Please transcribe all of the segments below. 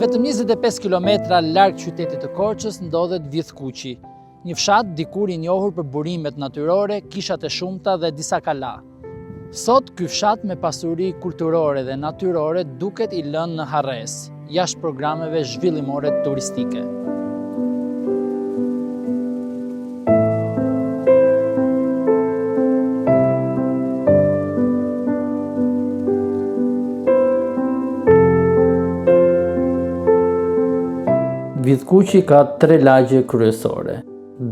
Vetëm 25 kilometra larg qytetit të Korçës ndodhet Vjethkuqi, një fshat dikur i njohur për burimet natyrore, kishat e shumta dhe disa kala. Sot ky fshat me pasuri kulturore dhe natyrore duket i lënë në harres, jashtë programeve zhvillimore turistike. Vjethkuqi ka 3 lagje kryesore: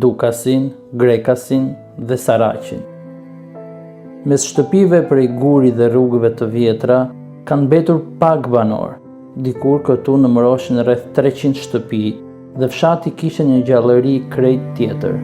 Dukasin, Grekasin dhe Saraqin. Mes shtëpive prej guri dhe rrugëve të vjetra kanë mbetur pak banor. Dikur këtu numëroshin rreth 300 shtëpi dhe fshati kishte një gjallëri krejt tjetër.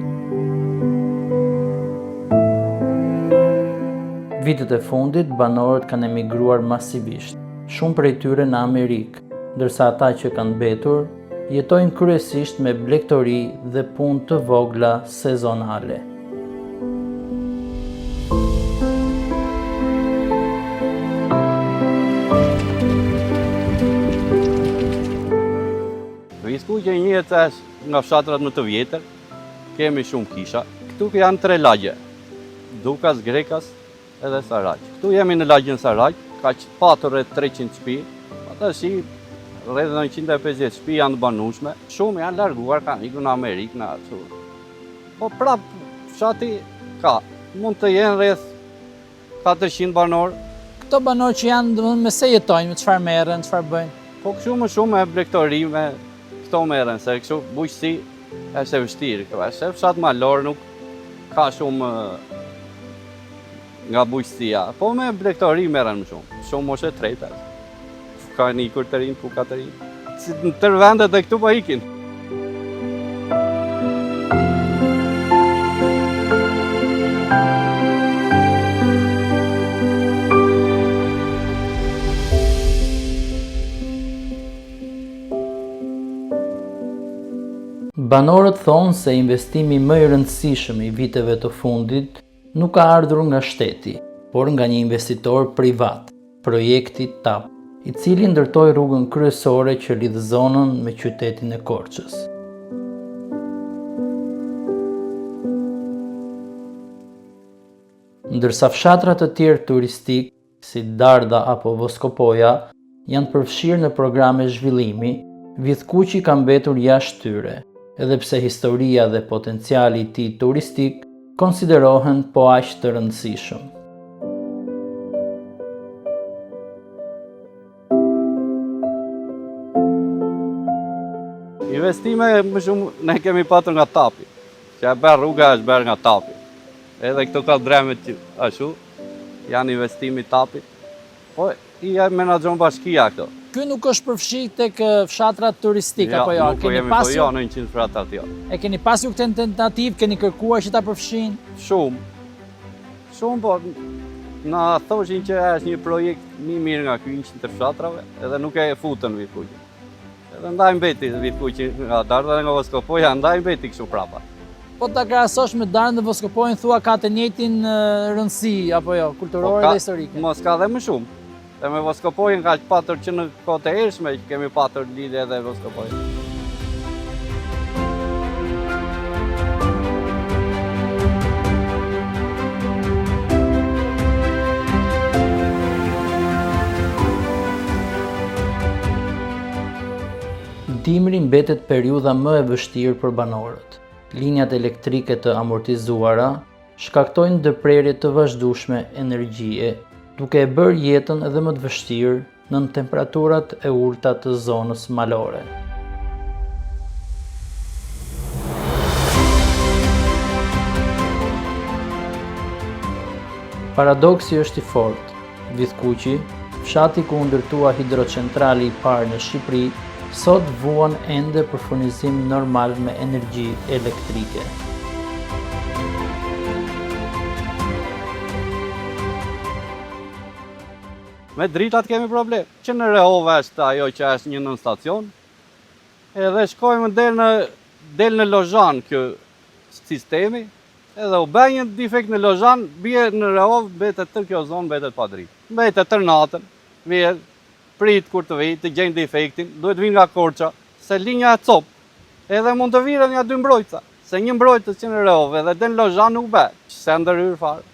Vitet e fundit banorët kanë emigruar masivisht, shumë prej tyre në Amerikë, ndërsa ata që kanë mbetur jetojnë kryesisht me blegtori dhe punë të vogla sezonale. Vjethkuqi njihet nga fshatrat më të vjetër, kemi shumë kisha. Këtu janë 3 lagje: Dukas, Grekas edhe Saraq. Këtu jemi në lagjen Saraq, ka patur rreth 300 shtëpi, ata si rreth 950 shtëpi janë të banueshme. Shumë janë larguar, kanë ikur në Amerikë, në ashtu. Po prap fshati ka, mund të jenë rreth 400 banor. Këto banor që janë, domethënë, me se jetojnë, me çfarë merren, çfarë bëjnë? Po kështu më shumë me blegtori, me këto merren, se kështu bujqësi është e vështirë. Është fshat malor, nuk ka shumë nga bujqësia. Po me blegtori merren më shumë. Shumë moshe treta. Ka një ikur të rinë, puka të rinë. Si në tërë vendet e këtu pa ikin. Banorët thonë se investimi më i rëndësishëm i viteve të fundit nuk ka ardhur nga shteti, por nga një investitor privat, projekti TAP, i cili ndërtoi rrugën kryesore që lidh zonën me qytetin e Korçës. Ndërsa fshatrat të tjerë turistik, si Darda apo Voskopoja, janë përfshirë në programe zhvillimi, Vjethkuqi ka mbetur jashtë tyre, edhe pse historia dhe potenciali i tij turistik konsiderohen po aq të rëndësishëm. Investime më shumë ne kemi patur nga TAP-i, që e bërë rruga është bërë nga TAP-i. Edhe këto ka dremet ashtu, janë investimi TAP-i, po i menaxhon bashkia këto. Ky nuk është përfshirë tek fshatrat turistik apo jo? Nuk kemi po jo në 100 fshatrat jo. E keni pasur këtë tentativë, keni kërkuar që ta përfshin? Shumë. Shumë, po na thoshin që është një projekt më i mirë nga ky 100 fshatrave, edhe nuk e futën Vjethkuqin. Edhe ndaj mbeti Vjethkuqi nga Darda dhe nga Voskopoja, ndaj mbeti kështu prapa. Po ta krahasosh me Darën dhe Voskopojën, thua ka të njëjtin rëndësi apo jo, kulturore dhe historike? Mos ka dhe më shumë. Dhe me Voskopojën ka patur që në kohët e hershme që kemi patur lidhje edhe Voskopojën. Dimri mbetet periudha më e vështirë për banorët. Linjat elektrike të amortizuara shkaktojnë ndërprerje të vazhdueshme energjie, duke e bërë jetën edhe më të vështirë nën temperaturat e ulta të zonës malore. Paradoksi është i fortë. Vjethkuqi, fshati ku u ndërtua hidrocentrali i parë në Shqipëri, sot vuan ende për furnizim normal me energji elektrike. Me dritat kemi problem. Që në Rehova është ajo që është një nën stacion, edhe shkojmë del në Lozhan kjo sistemi, edhe u bë një defekt në Lozhan, bie në Rehov, mbetet tër kjo zonë, mbetet pa dritë. Mbetet tër natën, vjen prit kur të vijë, të gjejnë defektin, duhet vinë nga Korça, se linja e cop, edhe mund të viret nga 2 mbrojtësa, se një mbrojtës që në rove dhe den lozhan nuk be, që se ndërhyr fare.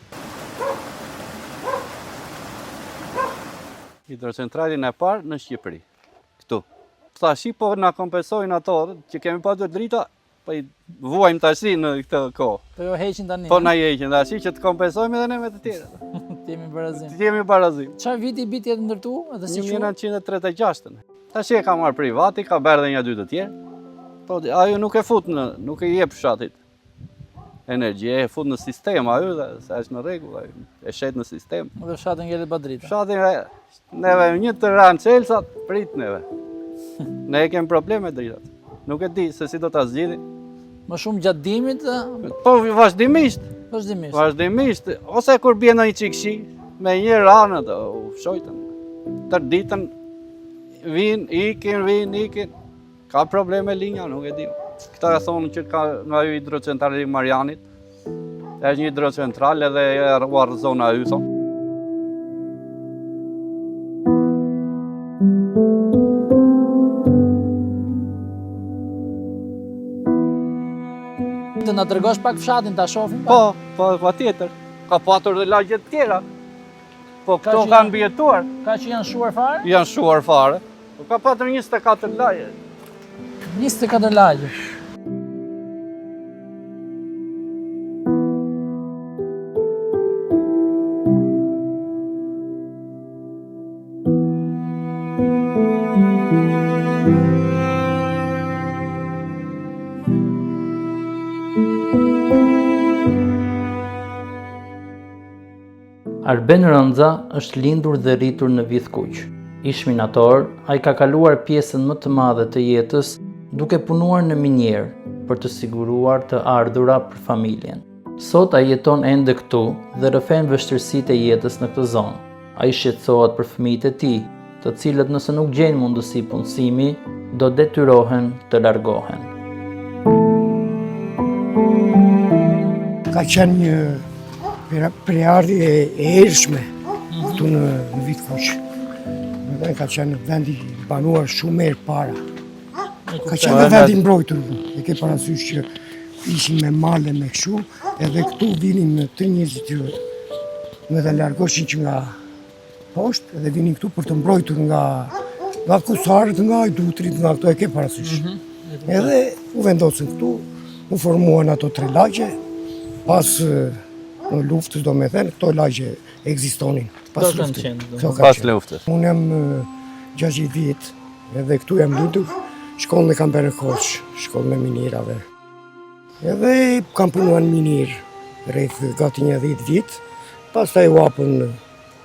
Hidrocentralin e parë në Shqipëri, këtu. Tashi po na kompensojnë ato që kemi pasur drita, po i vuajmë tashi në këtë kohë. Po jo heqin tani. Po na heqin tashi që të kompensojmë edhe ne me të tjerët. Jemi barazim. Jemi barazim. Çfarë viti biti jetë ndërtu? Edhe si 1936. Tashi e ka marrë privati, ka bërë edhe një 2 të tjerë. Po ajo nuk e fut nuk e jep fshatit energji, e fut në sistem ajo dhe se është në rregull, e shet në sistem. Dhe fshati ngelet pa drita. Fshati neve një të ranë çelsat, prit neve. Ne e kemi probleme dritat. Nuk e di se si do ta zgjidhim. Më shumë gjatë dimrit? Po vazhdimisht. Vazhdimisht. Ose kur bie ndonjë çik shi, me një ranë ato fshojtën. Tër ditën ikin. Ka probleme linja, nuk e di. Këta e thonë që ka nga hidrocentrali Marianit. Është një hidrocentral edhe e rruar zona y thonë. Të na tregosh pak fshatin ta shohim? Po, patjetër. Ka patur dhe lagje të tjera. Po këto kanë mbijetuar. Ka që janë shuar fare? Janë shuar fare. Po ka patur 24 lagje. 24 lagje. Arben Rëndza është lindur dhe rritur në Vithkuq. Ish minator, ai ka kaluar pjesën më të madhe të jetës duke punuar në minjer për të siguruar të ardhura për familjen. Sot ai jeton ende këtu dhe rrëfen vështirësitë e jetës në këtë zonë. Ai shqetësohet për fëmijët e tij, të cilët nëse nuk gjejnë mundësi punësimi, do detyrohen të largohen. Ka qenë një preardhje e ershme këtu në Vithkuq. Dhe ka qenë vendi banuar shumë herë para. Ka qenë dhe vendi mbrojtur. E ke parasysh që ishin me male me kështu, edhe këtu vinin të njerëzit që me dhe largoshin që nga poshtë, edhe vinin këtu për të mbrojtur nga kusarët, nga ajdutrit, nga këto e ke parasysh. Edhe u vendosën këtu, u formuan ato 3 lagje, pas në luftës do me thënë, këto lagje ekzistonin. Pas luftës. Unë jam 60 vjet, edhe këtu jam lindur, shkollën e kam bërë në Korçë, shkollën e minierave. Edhe kam punuar minir rreth gati 10 vjet, pastaj u hapën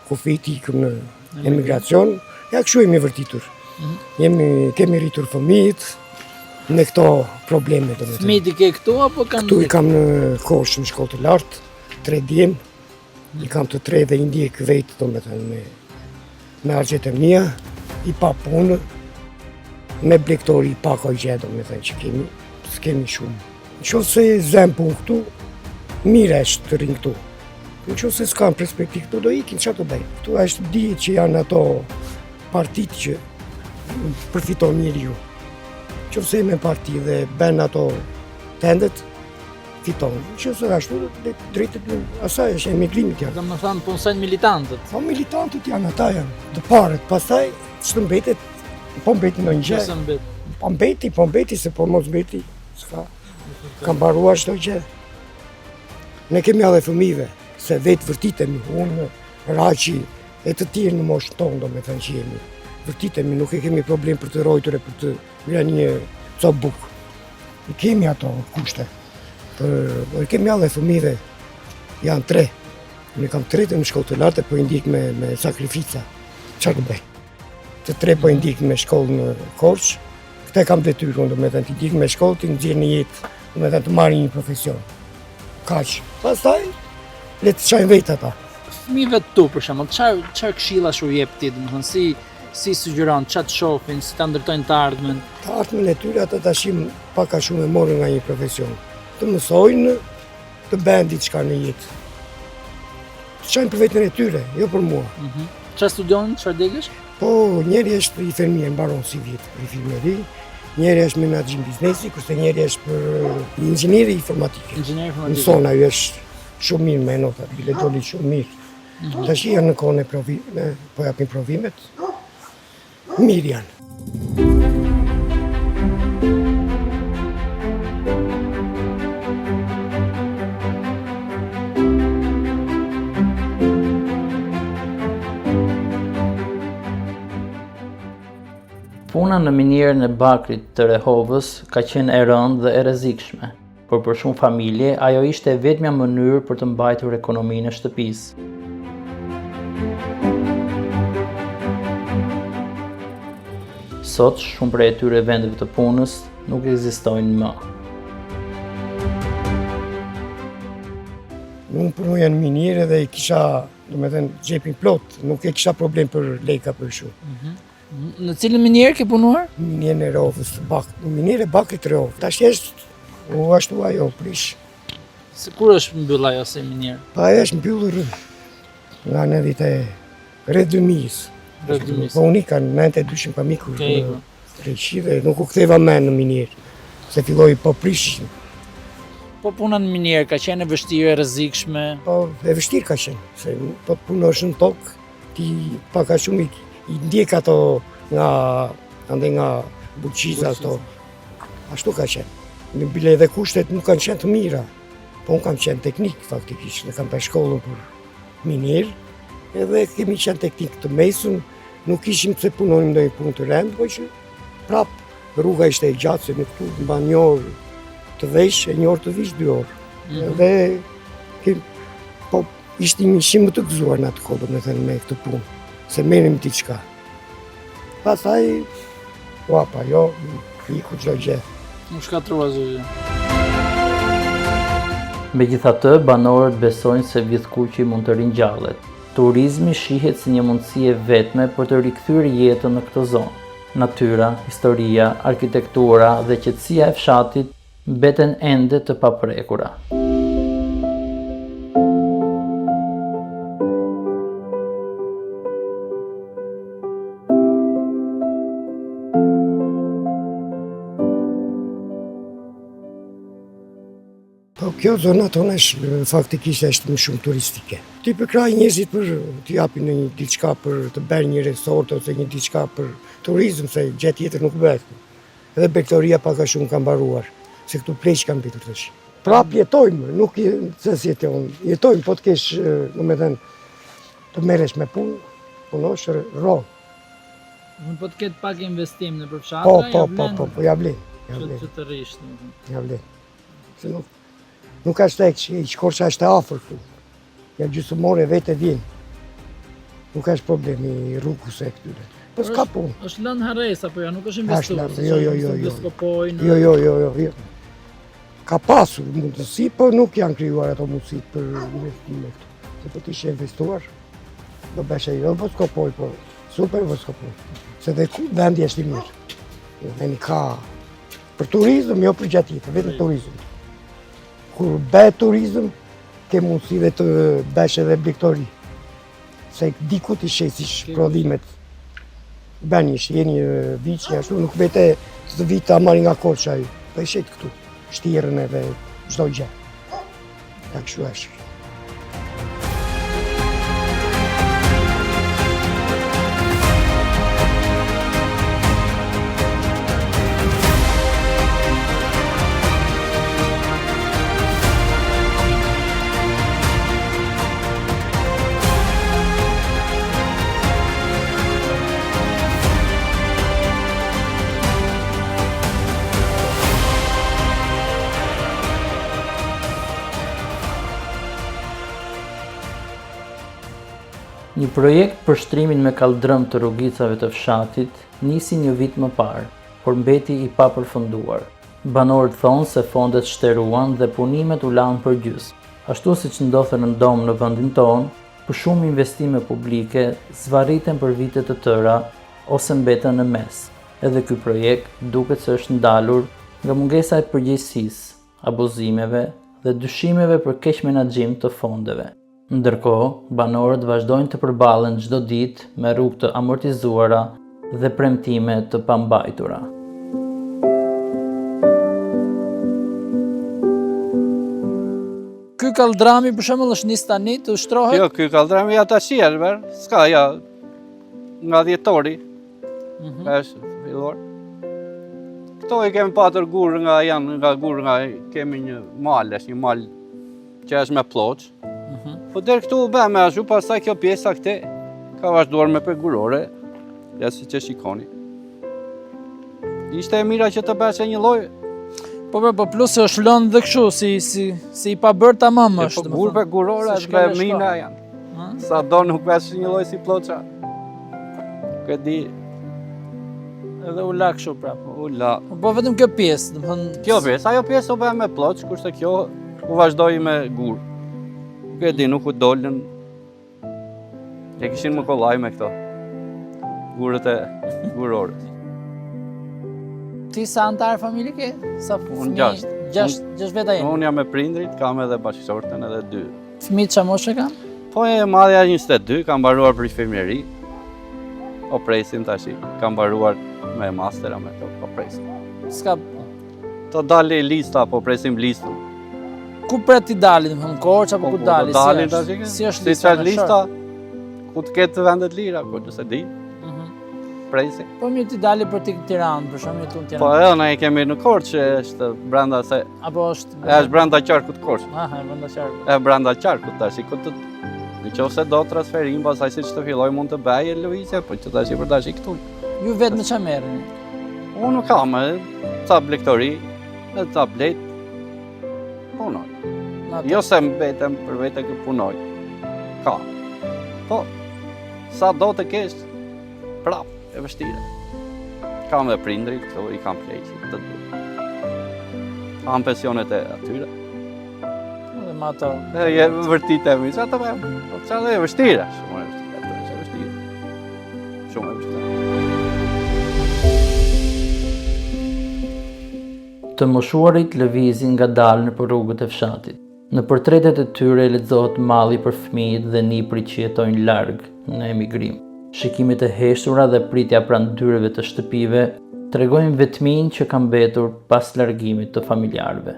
kufit, ikëm në emigracion, ja kështu jemi vërtitur. Kemi rritur fëmijët në këto probleme do me thënë. Fëmijët i ke këtu apo kanë? Këtu i kam në Korçë, në shkollë të lartë. 3 djem, i kam të 3 dhe i ndjek vetë, do me thënë, me argjet e mia, i pa punë, me blektori i pa ka gjë, do me thënë, që s'kemi shumë. Në qoftë se zem punë këtu, mire është të rinë këtu. Në qoftë se s'kam perspektivë këtu, do ikin, që të bëjnë. Këtu është dihet që janë ato partit që përfiton njeriu. Në qoftë se me parti dhe ben ato tendet, fiton. Që se ashtu drejtet asaj është emigrimit janë. Do më thënë punësojnë militantët. Po militantët janë, ata janë. Të parët, pastaj ç'të mbetet, po mbeti në një gjë. Po mbeti, se po mos mbeti, s'ka. Ka mbaruar çdo gjë. Ne kemi edhe fëmijëve, se vetë vërtitemi, unë, Raqi, e të tjerë në moshën tonë, do me thënë që jemi. Vërtitemi, nuk e kemi problem për të rojtur e për të mirë një copë bukë. Ne kemi ato kushte. Por kemi edhe fëmijëve, janë 3. Ne kam 3 në shkollë të lartë, po i ndjek me sakrifica. Çfarë bëj? Të 3 po i ndjek me shkollë në Korçë. Këtë kam detyrë, do me thënë, të ndjek me shkollë, të nxjerr në jetë, do me thënë të marrin një profesion. Kaq. Pastaj le të çajnë vetë ata. Fëmijëve tu për shembull, çfarë këshillash u jep ti, domethënë si sugjeron, çfarë të shohin, si ta ndërtojnë të ardhmen? Të ardhmen e tyre ata tashim pak a shumë e morën nga një profesion. Të mësojnë, të bëjnë diçka në jetë. Të çajnë për vetën e tyre, jo për mua. Çfarë studion, çfarë degësh? Po, njeri është i fermier, mbaron si vjetë për i fermieri, njeri është menaxhim biznesi, kurse njeri është për inxhinieri informatike. Mëson, ajo është shumë mirë me nota, bile doli shumë mirë. Tash janë në kohën e provimit, po japin provimet, mirë janë. Puna në minierën e bakrit të Rehovës ka qenë e rëndë dhe e rrezikshme, por për shumë familje ajo ishte vetmja mënyrë për të mbajtur ekonominë e shtëpisë. Sot, shumë prej atyre vendeve të punës nuk ekzistojnë më. Unë punoja në minierë dhe kisha, domethënë, xhepin plot, nuk e kisha problem për leka për shumë. Në cilën minierë ke punuar? Minierën e Rehovës, minierë e bakrit të Rehovës. Tash është u ashtu ajo prish. Se kur është mbyll ajo se minierë? Pa ajo është mbyllur nga në vite rreth 2000-s. Po unë ka 92 pa mikur Greqi dhe nuk u ktheva më në minierë, se filloi po prish. Po puna në minierë ka qenë e vështirë, e rrezikshme? Po e vështirë ka qenë, se po të punosh në tokë, ti pak a shumë i ndjek ato nga buqiza ato. Ashtu ka qenë. Në bile edhe kushtet nuk kanë qenë të mira. Po unë kam qenë teknik faktikisht, ne kam për shkollën për minierë, edhe kemi qenë teknik të mesëm, nuk ishim pse punojmë ndonjë punë të rëndë, po që prap rruga ishte e gjatë, se në këtu mban një orë të vesh e një orë të vish 2 orë. Edhe po ishim më të gëzuar në atë kohë, me këtë punë, se merrim diçka. Pastaj uapa, jo, iku çdo gjë. Nuk shkatrua gjë. Megjithatë, banorët besojnë se Vjethkuqi mund të ringjallet. Turizmi shihet si një mundësi e vetme për të rikthyer jetën në këtë zonë. Natyra, historia, arkitektura dhe qetësia e fshatit mbeten ende të paprekura. Po kjo zona tonë është faktikisht është më shumë turistike. Ti përkraj njerëzit për t'i japin një diçka për të bërë një resort ose një diçka për turizëm, se gjë tjetër nuk bëhet. Edhe bektoria pak a shumë ka mbaruar, se këtu pleq kanë mbitur tash. Prap jetojmë, nuk se si jetojmë, po të kesh, domethënë, të merresh me punë, punosh rron. Po të ketë pak investim në përfshatra, Po ja vlen. Që të rish, ja vlen. Se nuk ka shtek që i shkorqa është e afër këtu. Ja gjysmore vetë vjen. Nuk ka problemi rrugës e këtyre. Po s'ka punë. Është lënë harres apo jo, nuk është investuar. Jo. Ka pasur mundësi, po nuk janë krijuar ato mundësi për investime këtu. Se po t'ishe investuar, do bësh ai, po skopoj, po super po skopoj. Se dhe vendi është i mirë. Vendi ka për turizëm, jo për gjatë jetës, vetëm turizëm. Kur bëhet turizëm, ke mundësi dhe të bësh edhe blegtori. Se diku t'i shesish prodhimet. Bën një viç ashtu, nuk vete të vit ta marrë nga Korça ai. Po e shet këtu, shtierën edhe çdo gjë. Ja kështu është. Një projekt për shtrimin me kaldrëm të rrugicave të fshatit nisi një vit më parë, por mbeti i papërfunduar. Banorët thonë se fondet shteruan dhe punimet u lanë për gjysmë. Ashtu siç ndodhte në Dom në vendin tonë, për shumë investime publike zvarriten për vite të tëra ose mbeten në mes. Edhe ky projekt duket se është ndalur nga mungesa e përgjegjësisë, abuzimeve dhe dyshimeve për keq menaxhim të fondeve. Ndërkohë, banorët vazhdojnë të përballen çdo ditë me rrugë të amortizuara dhe premtime të pambajtura. Ky kalldrami për shembull është nis tani të ushtrohet? Jo, ky kalldrami ja tash s'ka ja nga dhjetori. Është fillor. Këto i kemi patur gur nga kemi një mal që është me ploç. Po deri këtu u bë me ashtu, pastaj kjo pjesa këte ka vazhduar me pegurore, ja siç e shikoni. Ishte e mira që të bëhej një lloj. Po plus është lënë dhe kështu si i pabër tamam është. Po gur pegurore është me mina janë. Sa do nuk bësh një lloj si ploça. Që di edhe u la kështu prapë. U la. Po vetëm kjo pjesë, domethënë kjo pjesë, ajo pjesë u bë me ploç, kurse kjo u vazhdoi me gur. Nuk e di, nuk u dolën. E kishin më kollaj me këto. Gurët e gurorës. Ti sa antar familje ke? Sa Unë gjashtë veta jemi. Unë jam me prindrit, kam edhe bashkëshorten edhe 2. Fëmijët çfarë moshe kanë? Po e madhja 22, kam mbaruar për infirmieri. O presim tash, kam mbaruar me mastera me to, po presim. S'ka të dali lista, po presim listën. Ku pret t'i dali, domethënë Korç apo ku dali? Si është lista? Ku të ketë vendet lira, po nëse di. Presim. Po mirë t'i dali për Tiranë, për shembull këtu në Tiranë. Po ne kemi në Korç, është brenda se apo është brenda qarkut Korç. Aha, brenda qarkut. Është brenda qarkut tash, ku të nëse do transferim, pastaj siç të filloj mund të bëj lëvizje, po që tash për tash këtu. Ju vetë me çfarë merreni? Unë nuk kam, tabletori, tablet, punoj. Jo se mbetem për vete që punoj. Ka. Po, sa do të kesh, prap, e vështire. Kam dhe prindrit, këto i kam pleqit të dy. Kam pensionet e atyre. Dhe ma ato. E vërtitemi, që ato me, që dhe e vështire. Shumë e vështire. Shumë e vështire. Të moshuarit lëvizin ngadalë nëpër rrugët e fshatit. Në portretet e tyre lexohet malli për fëmijët dhe niprit që jetojnë larg në emigrim. Shikimet e heshtura dhe pritja pranë dyreve të shtëpive tregojnë vetminë që ka mbetur pas largimit të familjarëve.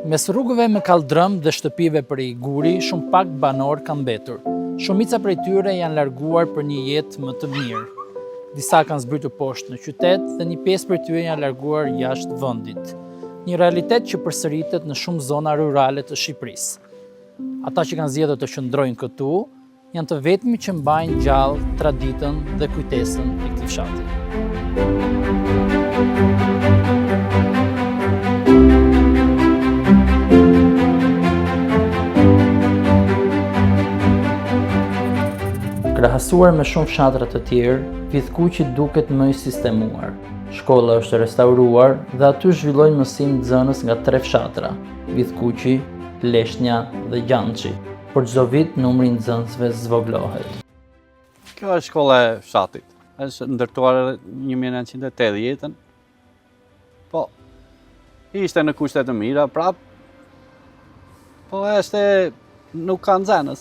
Mes rrugëve me kaldrëm dhe shtëpive prej guri, shumë pak banor kanë mbetur. Shumica prej tyre janë larguar për një jetë më të mirë. Disa kanë zbritur poshtë në qytet dhe një pjesë prej tyre janë larguar jashtë vendit. Një realitet që përsëritet në shumë zona rurale të Shqipërisë. Ata që kanë zgjedhur të qëndrojnë këtu janë të vetmi që mbajnë gjallë traditën dhe kujtesën e këtij fshati. Krahasuar me shumë fshatra të tjerë, Vithkuqi duket më i sistemuar. Shkolla është restauruar dhe aty zhvillojnë mësim nxënës nga 3 fshatra: Vithkuqi, Leshnja dhe Gjançi. Por çdo vit numri i nxënësve zvoglohet. Kjo është shkolla e fshatit. Është ndërtuar në 1980. Po, ishte në kushte të mira, prap. Po nuk ka nxënës.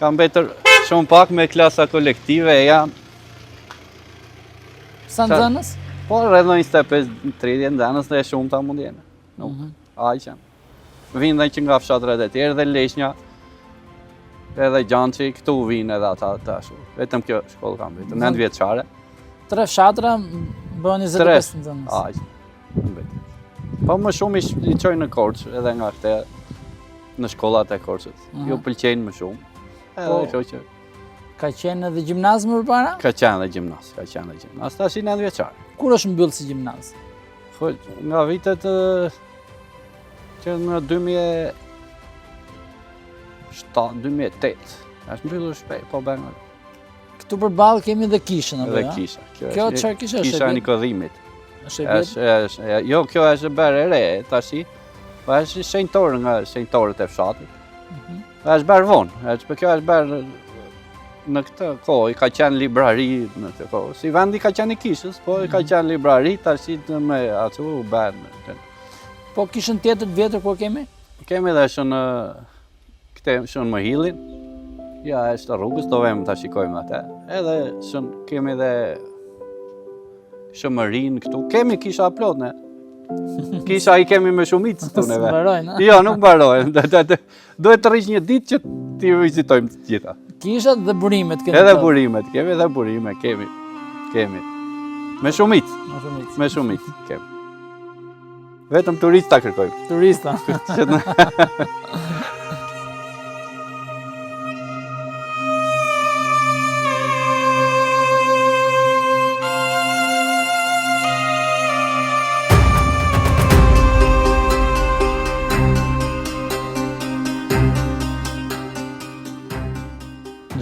Ka mbetur shumë pak me klasa kolektive janë. Sa nxënës? Po rreth 25-30 nxënës dhe shumë ta mund jenë. Nuk aq janë. Vinë që nga fshatrat e tjerë dhe Leshnja, edhe Gjançi, këtu vinë edhe ata të ashtu. Vetëm kjo shkollë ka mbetur, 9 vjeçare. 3 fshatra bën 25 nxënës. Aq. Po më shumë i çojnë në Korç edhe nga këte në shkollat e Korçit. Ju pëlqejnë më shumë. Ka qenë edhe gjimnaz më përpara? Ka qenë edhe gjimnaz. Tash i 9 vjeçar. Kur është mbyllë si gjimnaz? Nga vitet që në 2007-2008. Është mbyllur shpejt, po bën. Këtu përballë kemi dhe kishën apo jo? Edhe kisha. Kjo çfarë kisha është? Kisha e Nikodhimit. Është jo, kjo është bërë e re tash. Po është shenjtor nga shenjtorët e fshatit. Është bërë vonë, kjo është bërë në këtë kohë i ka qenë librari në këtë kohë. Si vendi ka qenë i kishës, po i ka qenë librari, tash me atë u bën. Po kishën tjetër të vjetër ku kemi? Kemi edhe shumë këte shumë më hillin. Ja, është rrugës, do vem ta shikojmë atë. Edhe shumë kemi edhe shumë rinë këtu. Kemi kisha plot ne. Kisha i kemi me shumicë këtu neve. Mbarojnë, Jo, nuk mbarojnë. Duhet të rrish një ditë që t'i vizitojmë të gjitha. Kishat dhe burimet kemi. Edhe burimet, kemi edhe burime, kemi. Me shumicë. Me shumicë kemi. Vetëm turista kërkojmë. Turista.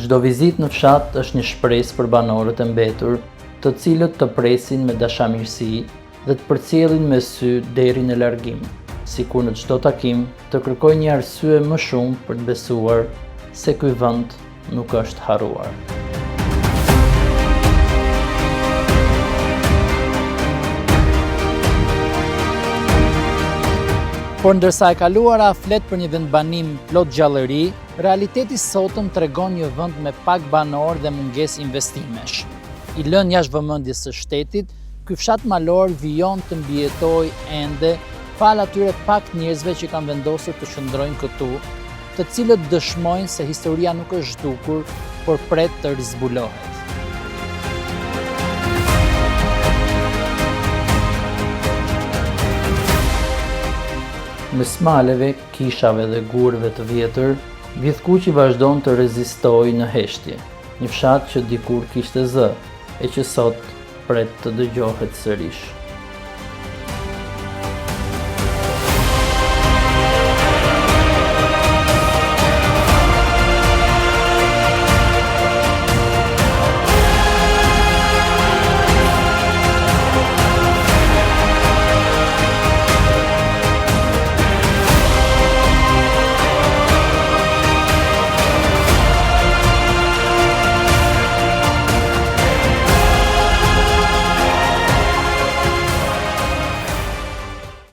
Çdo vizitë në fshat është një shpresë për banorët e mbetur, të cilët të presin me dashamirësi dhe të përcjellin me sy deri në largim, sikur në çdo takim të kërkojnë një arsye më shumë për të besuar se ky vend nuk është harruar. Por ndërsa e kaluara flet për një vendbanim plot gjallëri, realiteti sotëm tregon një vend me pak banor dhe mungesë investimesh. I lënë jashtë vëmendjes së shtetit, ky fshat malor vijon të mbijetojë ende fal atyre pak njerëzve që kanë vendosur të qëndrojnë këtu, të cilët dëshmojnë se historia nuk është zhdukur, por pret të rizbulohet. Mes maleve, kishave dhe gurëve të vjetër, Vjethkuqi vazhdon të rezistojë në heshtje, një fshat që dikur kishte zë, e që sot pret të dëgjohet sërish.